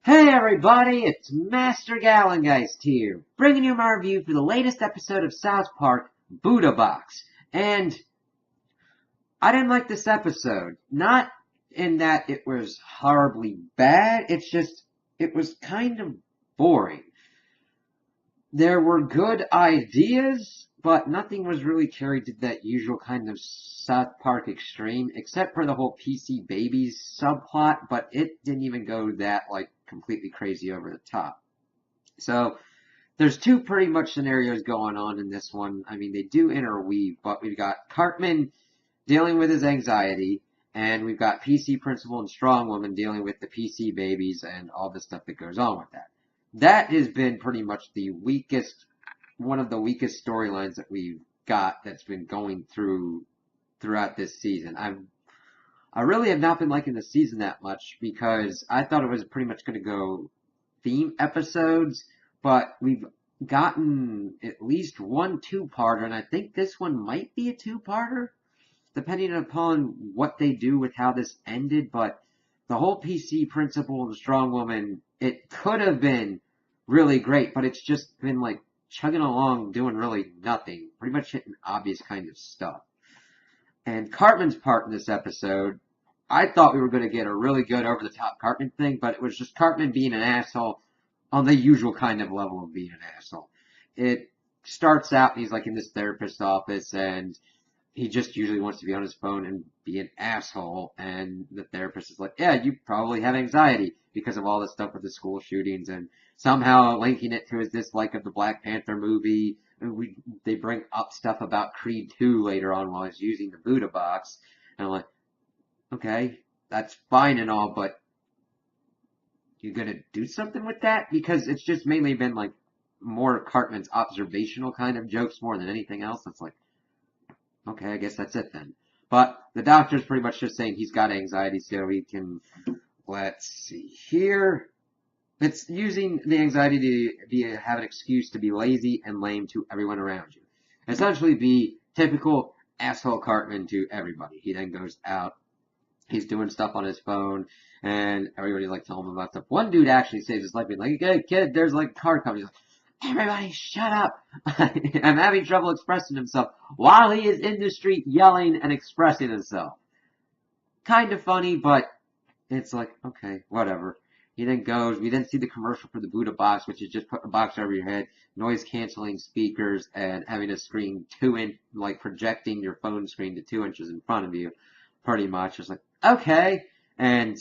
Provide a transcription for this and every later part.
Hey everybody, it's Master Gallengeist here, bringing you my review for the latest episode of South Park, Buddha Box. And I didn't like this episode. Not in that it was horribly bad, it was kind of boring. There were good ideas, but nothing was really carried to that usual kind of South Park extreme, except for the whole PC Babies subplot, but it didn't even go that, completely crazy over the top. So, there's two pretty much scenarios going on in this one. I mean, they do interweave, but we've got Cartman dealing with his anxiety, and we've got PC Principal and Strong Woman dealing with the PC babies and all the stuff that goes on with that. That has been pretty much one of the weakest storylines that we've got that's been going throughout this season. I really have not been liking the season that much because I thought it was pretty much going to go theme episodes, but we've gotten at least one two-parter, and I think this one might be a two-parter, depending upon what they do with how this ended, but the whole PC Principal and Strong Woman, it could have been really great, but it's just been like chugging along doing really nothing, pretty much hitting obvious kind of stuff. And Cartman's part in this episode, I thought we were going to get a really good over the top Cartman thing, but it was just Cartman being an asshole on the usual kind of level of being an asshole. It starts out, he's like in this therapist's office, and he just usually wants to be on his phone and be an asshole. And the therapist is like, yeah, you probably have anxiety because of all this stuff with the school shootings, and somehow linking it to his dislike of the Black Panther movie. And they bring up stuff about Creed 2 later on while he's using the Buddha box. And I'm like, okay, that's fine and all, but you gonna do something with that? Because it's just mainly been like more Cartman's observational kind of jokes more than anything else. It's like, okay, I guess that's it then. But the doctor's pretty much just saying he's got anxiety, so he can, let's see here. It's using the anxiety have an excuse to be lazy and lame to everyone around you. Essentially be typical asshole Cartman to everybody. He then goes out, he's doing stuff on his phone, and everybody's like telling him about stuff. One dude actually saves his life, being like, hey kid, there's like a car coming. He's like, everybody shut up. I'm having trouble expressing himself while he is in the street yelling and expressing himself. Kind of funny, but it's like, okay, whatever. He then goes, we then see the commercial for the Buddha box, which is just putting a box over your head, noise canceling speakers, and having a screen like projecting your phone screen to 2 inches in front of you, pretty much. It's like, okay. And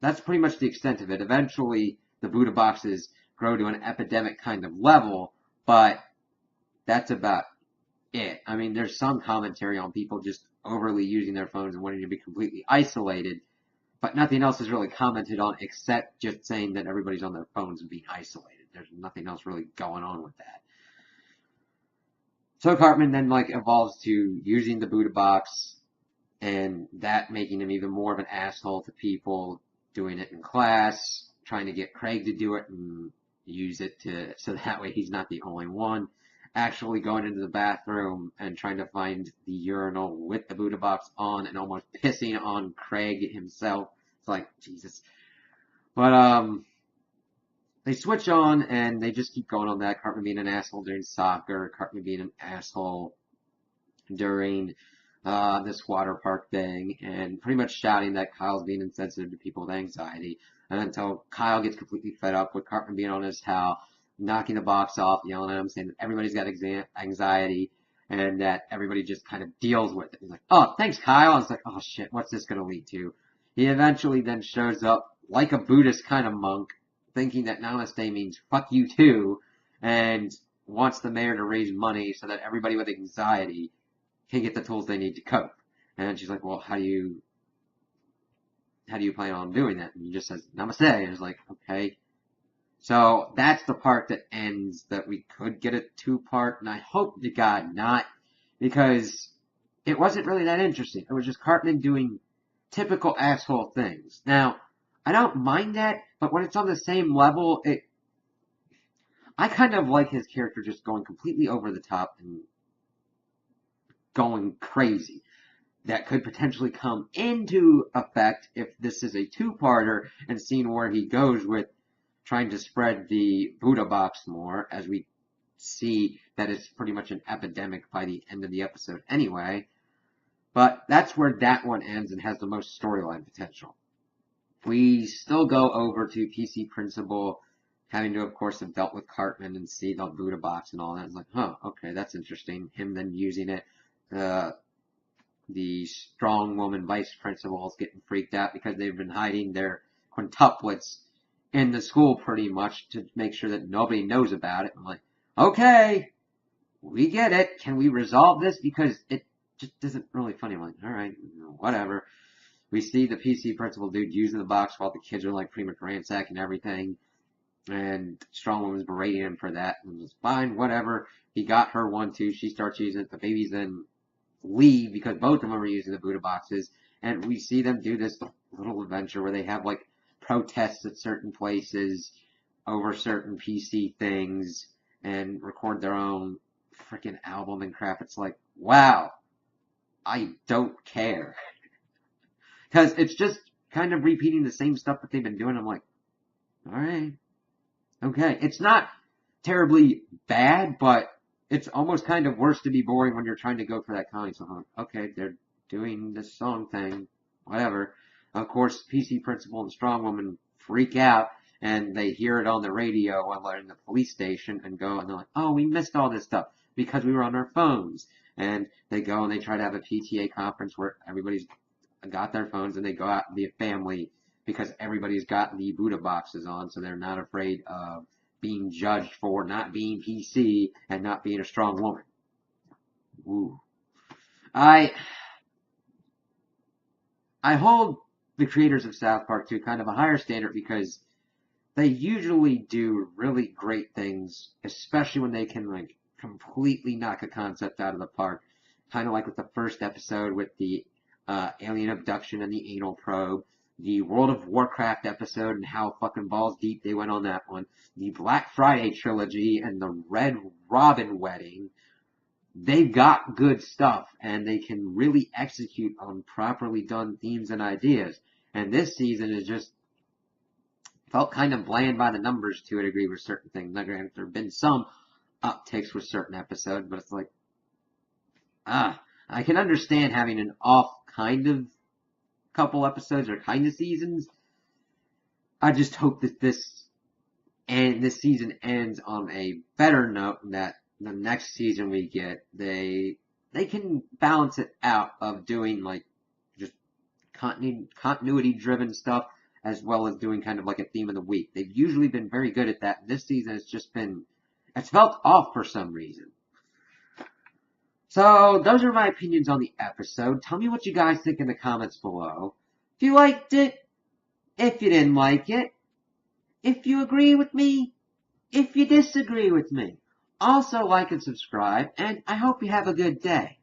that's pretty much the extent of it. Eventually, the Buddha boxes grow to an epidemic kind of level, but that's about it. I mean, there's some commentary on people just overly using their phones and wanting to be completely isolated, but nothing else is really commented on except just saying that everybody's on their phones and being isolated. There's nothing else really going on with that. So Cartman then evolves to using the Buddha box, and that making him even more of an asshole to people, doing it in class, trying to get Craig to do it and use it so that way he's not the only one. Actually going into the bathroom and trying to find the urinal with the Buddha box on and almost pissing on Craig himself. It's like, Jesus. But, they switch on and they just keep going on that. Cartman being an asshole during soccer, Cartman being an asshole during this water park thing, and pretty much shouting that Kyle's being insensitive to people with anxiety. And until Kyle gets completely fed up with Cartman being on his towel, knocking the box off, yelling at him, saying that everybody's got anxiety, and that everybody just kind of deals with it. He's like, oh, thanks, Kyle. And it's like, oh shit, what's this going to lead to? He eventually then shows up like a Buddhist kind of monk, thinking that Namaste means fuck you too, and wants the mayor to raise money so that everybody with anxiety can get the tools they need to cope. And she's like, well, how do you plan on doing that? And he just says, Namaste. And it's like, okay. So that's the part that ends that we could get a two-part, and I hope to God not, because it wasn't really that interesting. It was just Cartman doing typical asshole things. Now, I don't mind that, but when it's on the same level, I kind of like his character just going completely over the top and going crazy. that could potentially come into effect if this is a two-parter and seeing where he goes with trying to spread the Buddha box more, as we see that it's pretty much an epidemic by the end of the episode anyway. But that's where that one ends and has the most storyline potential. We still go over to PC Principal having to, of course, have dealt with Cartman and see the Buddha box and all that. It's like, huh, okay, that's interesting. Him then using it. The strong woman vice principal is getting freaked out because they've been hiding their quintuplets in the school pretty much to make sure that nobody knows about it. I'm like, okay, we get it. Can we resolve this? Because it just isn't really funny. I'm like, alright, whatever. We see the PC principal dude using the box while the kids are like pretty much ransacking everything. And Strong Woman's berating him for that. And it's fine, whatever. He got her one too. She starts using it. The babies then leave because both of them are using the Buddha boxes. And we see them do this little adventure where they have like protests at certain places over certain PC things and record their own freaking album and crap. It's like, wow, I don't care. Because it's just kind of repeating the same stuff that they've been doing. I'm like, alright. Okay. It's not terribly bad, but it's almost kind of worse to be boring when you're trying to go for that comedy. So I'm like, okay, they're doing this song thing. Whatever. Of course, PC Principal and Strong Woman freak out, and they hear it on the radio while they're in the police station and go, and they're like, oh, we missed all this stuff because we were on our phones. And they go and they try to have a PTA conference where everybody's got their phones and they go out and be a family because everybody's got the Buddha boxes on, so they're not afraid of being judged for not being PC and not being a strong woman. Ooh. I hold the creators of South Park to kind of a higher standard because they usually do really great things, especially when they can like completely knock a concept out of the park. Kind of like with the first episode with the alien abduction and the anal probe, the World of Warcraft episode and how fucking balls deep they went on that one, the Black Friday trilogy and the Red Robin wedding. They've got good stuff and they can really execute on properly done themes and ideas. And this season is just felt kind of bland by the numbers to a degree with certain things. Like, there have been some upticks with certain episodes, but it's like, I can understand having an off kind of couple episodes or kind of seasons. I just hope that this season ends on a better note, and that the next season we get, they can balance it out of doing like just continuity driven stuff as well as doing kind of like a theme of the week. They've usually been very good at that. This season it's felt off for some reason. So, those are my opinions on the episode. Tell me what you guys think in the comments below. If you liked it, if you didn't like it, if you agree with me, if you disagree with me. Also like and subscribe, and I hope you have a good day.